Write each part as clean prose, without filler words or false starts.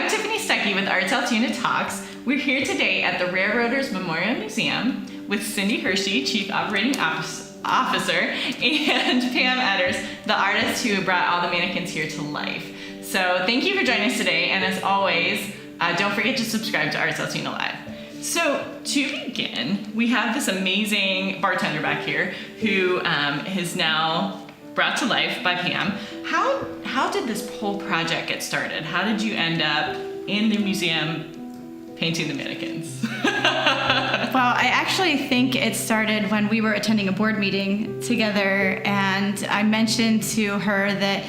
I'm Tiffany Stuckey with ArtsAltoona Talks. We're here today at the Railroaders Memorial Museum with Cyndi Hershey, Chief Operating Officer, and Pam Etters, the artist who brought all the mannequins here to life. So thank you for joining us today, and as always, don't forget to subscribe to ArtsAltoona Live. So to begin, we have this amazing bartender back here who is now brought to life by Pam. How did this whole project get started? How did you end up in the museum painting the mannequins? Well, I actually think it started when we were attending a board meeting together, and I mentioned to her that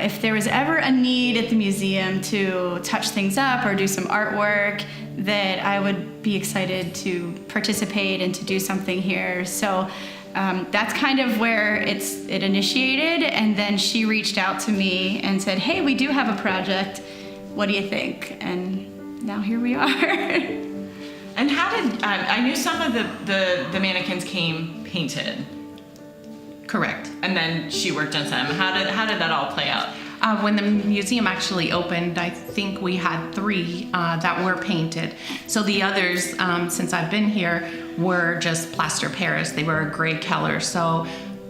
if there was ever a need at the museum to touch things up or do some artwork, that I would be excited to participate and to do something here. So that's kind of where it initiated, and then she reached out to me and said, hey, we do have a project, what do you think? And now here we are. And how did, I knew some of the mannequins came painted. Correct. And then she worked on some. How did that all play out? When the museum actually opened, I think we had 3 that were painted. So the others, since I've been here, were just plaster Paris. They were a gray color. So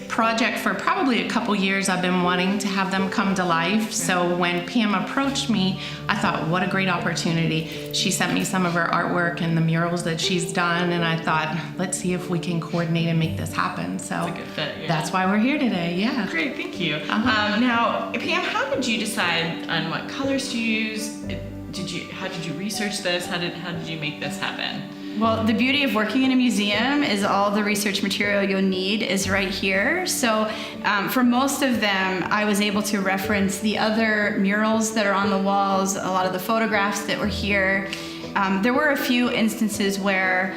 project for probably a couple years, I've been wanting to have them come to life. So when Pam approached me, I thought, what a great opportunity. She sent me some of her artwork and the murals that she's done, and I thought, let's see if we can coordinate and make this happen. So that's a good fit, yeah. That's why we're here today, yeah. Great, thank you. Now, Pam, how did you decide on what colors to use? How did you research this? How did you make this happen? Well, the beauty of working in a museum is all the research material you'll need is right here. So for most of them, I was able to reference the other murals that are on the walls, a lot of the photographs that were here. There were a few instances where,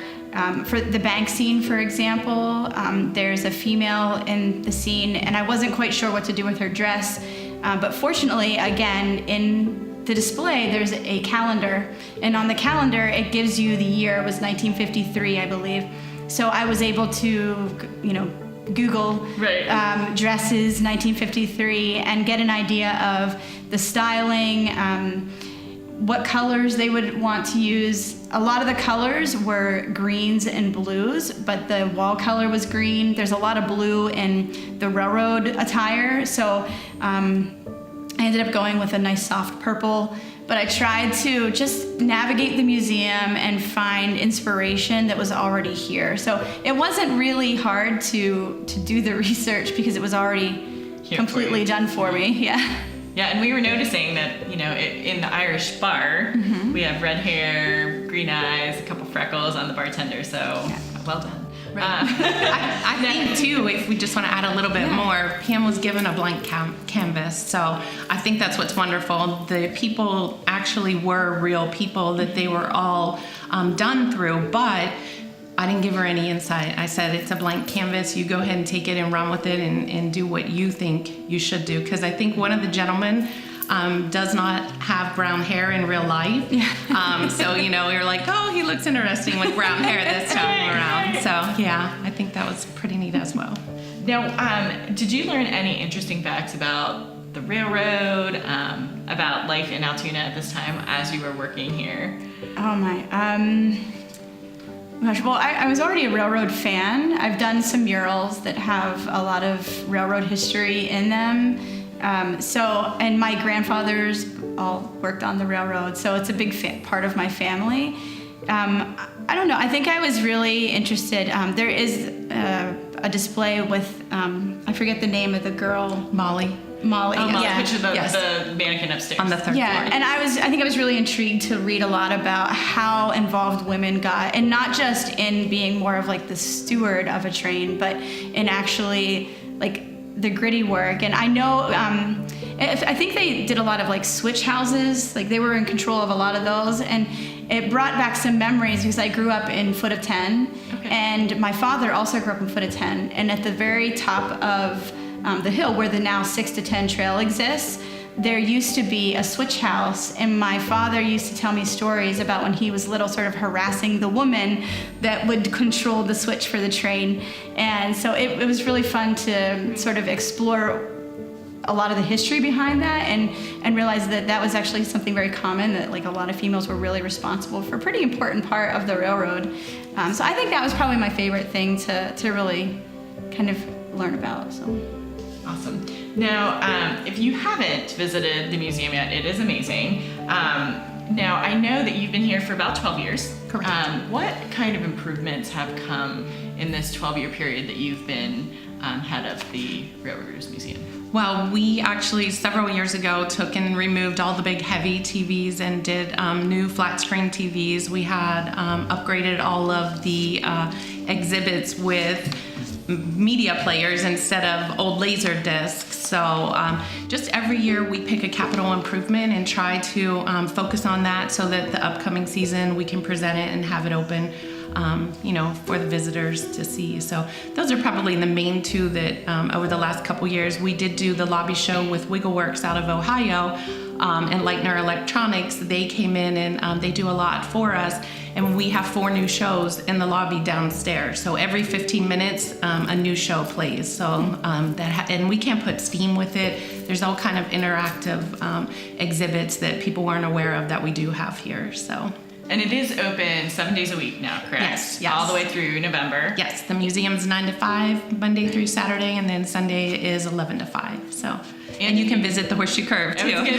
for the bank scene, for example, there's a female in the scene, and I wasn't quite sure what to do with her dress. But fortunately, again, in the display, there's a calendar, and on the calendar it gives you the year. It was 1953, I believe. So I was able to, Google dresses 1953 and get an idea of the styling, what colors they would want to use. A lot of the colors were greens and blues, but the wall color was green. There's a lot of blue in the railroad attire, so I ended up going with a nice soft purple, but I tried to just navigate the museum and find inspiration that was already here. So it wasn't really hard to do the research because it was already completely done for me, yeah. Yeah, and we were noticing that, in the Irish bar, we have red hair, green eyes, a couple freckles on the bartender, so well done. Right. I think too, if we just want to add a little bit more, Pam was given a blank canvas, so I think that's what's wonderful. The people actually were real people that they were all done through, but I didn't give her any insight. I said, it's a blank canvas, you go ahead and take it and run with it and do what you think you should do, because I think one of the gentlemen does not have brown hair in real life. So, we were like, oh, he looks interesting with brown hair this time around. So, yeah, I think that was pretty neat as well. Now, did you learn any interesting facts about the railroad, about life in Altoona at this time as you were working here? Oh my, gosh, well, I was already a railroad fan. I've done some murals that have a lot of railroad history in them. And my grandfathers all worked on the railroad, so it's a big part of my family. I don't know, I think I was really interested. There is a display with, I forget the name of the girl. Molly. Molly, yeah. Which is the mannequin upstairs. On the 3rd floor. Yeah, and I think I was really intrigued to read a lot about how involved women got, and not just in being more of like the steward of a train, but in actually like the gritty work. And I know, I think they did a lot of like switch houses, like they were in control of a lot of those, and it brought back some memories because I grew up in Foot of 10, and my father also grew up in Foot of 10, and at the very top of the hill where the now 6 to 10 trail exists, there used to be a switch house, and my father used to tell me stories about when he was little, sort of harassing the woman that would control the switch for the train. And so it was really fun to sort of explore a lot of the history behind that, and realized that that was actually something very common, that like a lot of females were really responsible for a pretty important part of the railroad. So I think that was probably my favorite thing to really kind of learn about. So. Awesome. Now, if you haven't visited the museum yet, it is amazing. Now, I know that you've been here for about 12 years. Correct. What kind of improvements have come in this 12-year period that you've been head of the Railroaders Museum? Well, we actually several years ago took and removed all the big heavy TVs and did new flat screen TVs. We had upgraded all of the exhibits with media players instead of old laser discs. So just every year we pick a capital improvement and try to focus on that so that the upcoming season we can present it and have it open for the visitors to see. So those are probably the main two that over the last couple years. We did do the lobby show with Wiggleworks out of Ohio and Leitner Electronics. They came in and they do a lot for us. And we have 4 new shows in the lobby downstairs. So every 15 minutes, a new show plays. So and we can't put Steam with it. There's all kind of interactive exhibits that people weren't aware of that we do have here. So. And it is open 7 days a week now, correct? Yes. All the way through November. Yes, the museum's 9 to 5, Monday through Saturday, and then Sunday is 11 to 5. So, and you can visit the Horseshoe Curve too. If you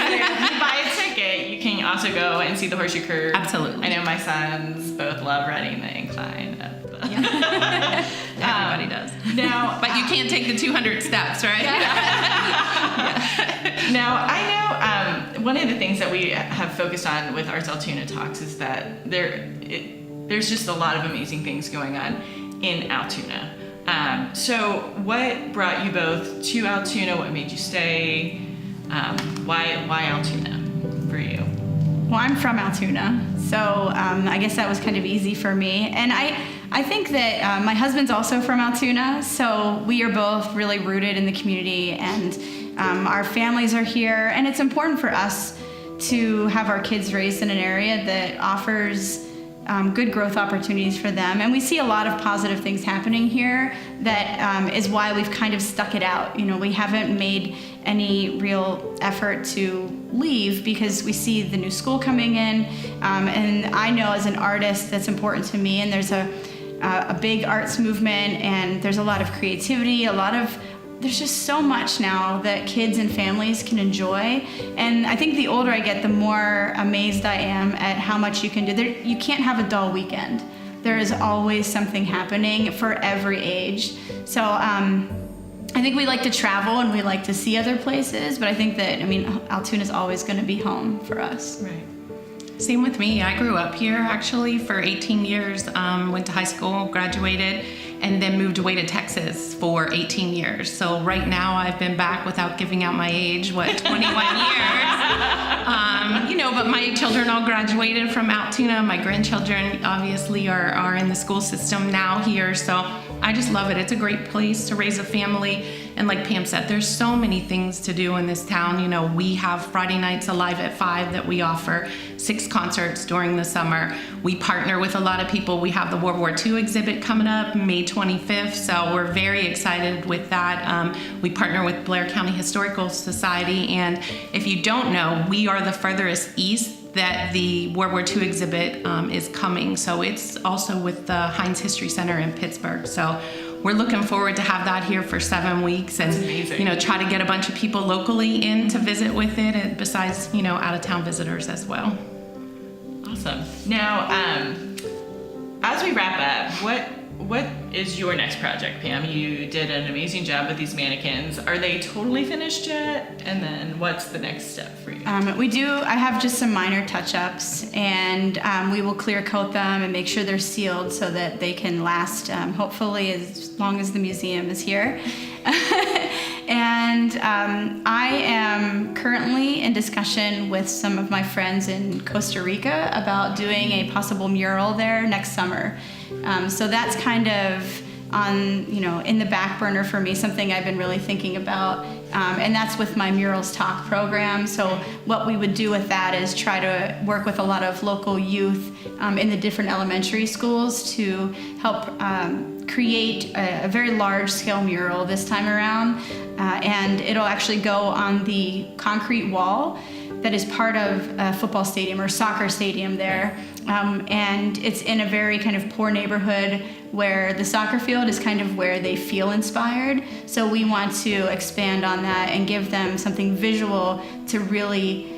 buy a ticket, you can also go and see the Horseshoe Curve. Absolutely. I know my sons both love riding the incline up. Everybody does. Now, but you can't take the 200 steps, right? Now, I know one of the things that we have focused on with ArtsAltoona Talks is that there's just a lot of amazing things going on in Altoona. So what brought you both to Altoona? What made you stay? Why Altoona for you? Well, I'm from Altoona, so I guess that was kind of easy for me. And I think that my husband's also from Altoona, so we are both really rooted in the community, and our families are here. And it's important for us to have our kids raised in an area that offers good growth opportunities for them. And we see a lot of positive things happening here that is why we've kind of stuck it out. You know, we haven't made any real effort to leave because we see the new school coming in. And I know as an artist that's important to me, and there's a big arts movement, and there's a lot of creativity, there's just so much now that kids and families can enjoy. And I think the older I get, the more amazed I am at how much you can do. You can't have a dull weekend. There is always something happening for every age. So I think we like to travel and we like to see other places, but I think that, Altoona is always going to be home for us. Right. Same with me. I grew up here actually for 18 years, went to high school, graduated, and then moved away to Texas for 18 years. So right now I've been back without giving out my age, 21 years. But my children all graduated from Altoona. My grandchildren obviously are in the school system now here. So I just love it. It's a great place to raise a family. And like Pam said, there's so many things to do in this town. We have Friday nights Alive at 5 that we offer, 6 concerts during the summer. We partner with a lot of people. We have the World War II exhibit coming up May 25th, so we're very excited with that. We partner with Blair County Historical Society, and if you don't know, we are the furthest east that the World War II exhibit is coming. So it's also with the Heinz History Center in Pittsburgh. So we're looking forward to have that here for 7 weeks and try to get a bunch of people locally in to visit with it, and besides out-of-town visitors as well. Awesome. Now, as we wrap up, what is your next project, Pam? You did an amazing job with these mannequins. Are they totally finished yet? And then what's the next step for you? I have just some minor touch-ups, and we will clear coat them and make sure they're sealed so that they can last hopefully as long as the museum is here. And I am currently in discussion with some of my friends in Costa Rica about doing a possible mural there next summer. So that's kind of in the back burner for me, something I've been really thinking about. And that's with my Murals Talk program. So what we would do with that is try to work with a lot of local youth in the different elementary schools to help create a very large-scale mural this time around, and it'll actually go on the concrete wall that is part of a football stadium or soccer stadium there. And it's in a very kind of poor neighborhood where the soccer field is kind of where they feel inspired. So we want to expand on that and give them something visual to really,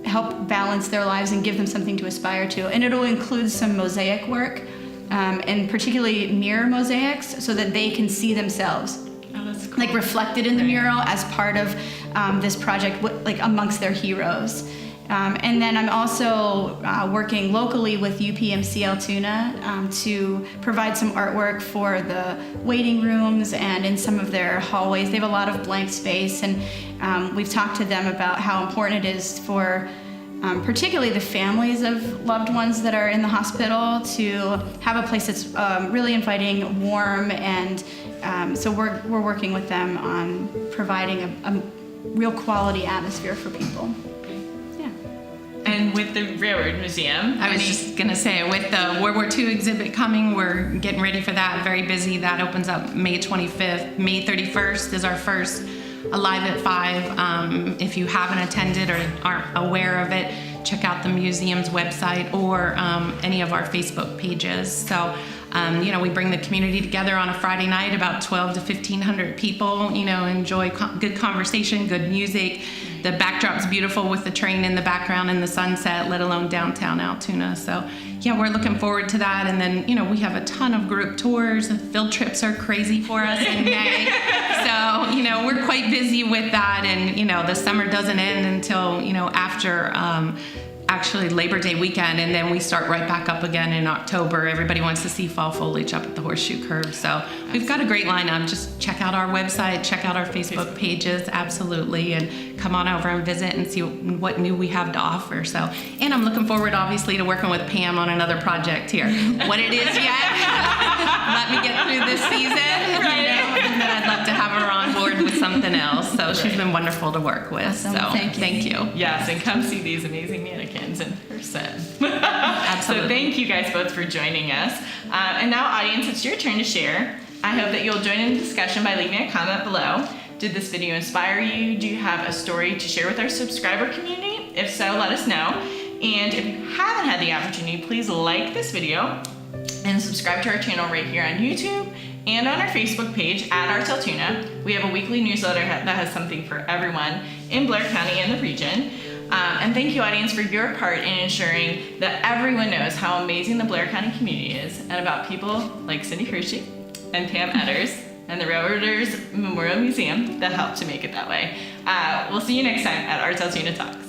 help balance their lives and give them something to aspire to. And it'll include some mosaic work, and particularly mirror mosaics, so that they can see themselves. Oh, that's cool. Like reflected in the mural as part of this project, like amongst their heroes. And then I'm also working locally with UPMC Altoona to provide some artwork for the waiting rooms and in some of their hallways. They have a lot of blank space, and we've talked to them about how important it is for particularly the families of loved ones that are in the hospital to have a place that's really inviting, warm, and so we're working with them on providing a real quality atmosphere for people. And with the Railroad Museum, I was just going to say, with the World War II exhibit coming, we're getting ready for that. Very busy. That opens up May 25th. May 31st is our first Alive at 5. If you haven't attended or aren't aware of it, check out the museum's website or any of our Facebook pages. So, we bring the community together on a Friday night, about 12 to 1,500 people, enjoy good conversation, good music. The backdrop's beautiful with the train in the background and the sunset, let alone downtown Altoona. So, we're looking forward to that. And then, we have a ton of group tours. Field trips are crazy for us in May. So, we're quite busy with that. And, the summer doesn't end until, after actually Labor Day weekend, and then we start right back up again in October. Everybody wants to see fall foliage up at the Horseshoe Curve. So we've got a great lineup. Just check out our website, check out our Facebook pages, absolutely, and come on over and visit and see what new we have to offer. So, and I'm looking forward, obviously, to working with Pam on another project here. What it is yet, let me get through this season, and then I'd love to have her on board with something else. So she's been wonderful to work with. Awesome. So Thank you. Yes, and come see these amazing mannequins in person. Absolutely. So thank you guys both for joining us. And now, audience, it's your turn to share. I hope that you'll join in the discussion by leaving a comment below. Did this video inspire you? Do you have a story to share with our subscriber community? If so, let us know. And if you haven't had the opportunity, please like this video and subscribe to our channel right here on YouTube and on our Facebook page at ArtsAltoona. We have a weekly newsletter that has something for everyone in Blair County and the region. And thank you, audience, for your part in ensuring that everyone knows how amazing the Blair County community is and about people like Cyndi Hershey and Pam Etters and the Railroaders Memorial Museum that helped to make it that way. We'll see you next time at ArtsAltoona Talks.